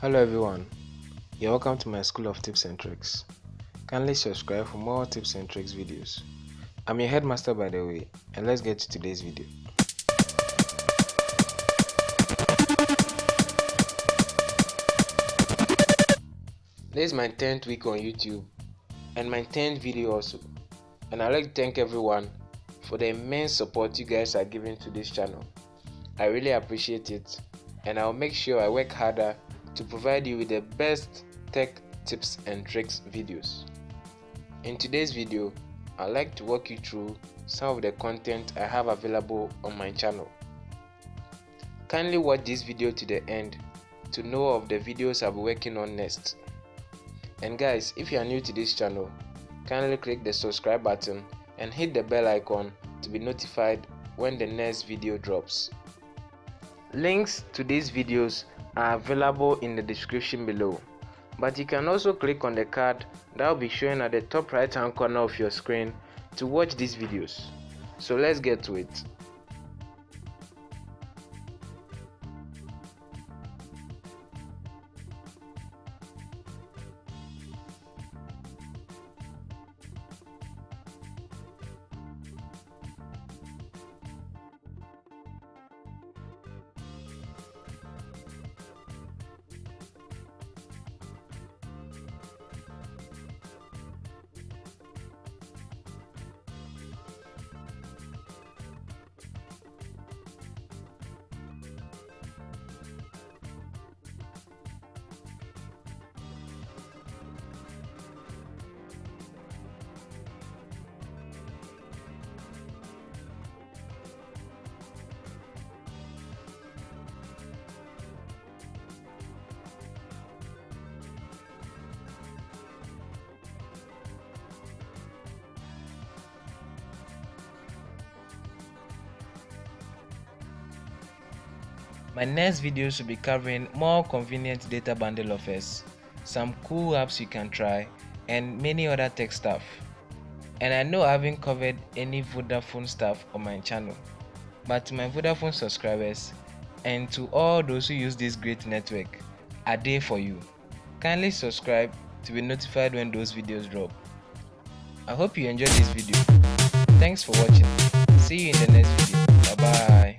Hello everyone, you're welcome to my school of tips and tricks. Kindly subscribe for more tips and tricks videos. I'm your headmaster by the way, and let's get to today's video. This is my 10th week on YouTube and my 10th video also, and I'd like to thank everyone for the immense support you guys are giving to this channel. I really appreciate it, and I'll make sure I work harder to provide you with the best tech tips and tricks videos. In today's video, I'd like to walk you through some of the content I have available on my channel. Kindly watch this video to the end to know of the videos I'll be working on next. And guys, if you are new to this channel, kindly click the subscribe button and hit the bell icon to be notified when the next video drops. Links to these videos are available in the description below, but you can also click on the card that will be showing at the top right hand corner of your screen to watch these videos. So let's get to it. My next video should be covering more convenient data bundle offers, some cool apps you can try, and many other tech stuff. And I know I haven't covered any Vodafone stuff on my channel, but to my Vodafone subscribers and to all those who use this great network, are there for you. Kindly subscribe to be notified when those videos drop. I hope you enjoyed this video. Thanks for watching. See you in the next video. Bye bye.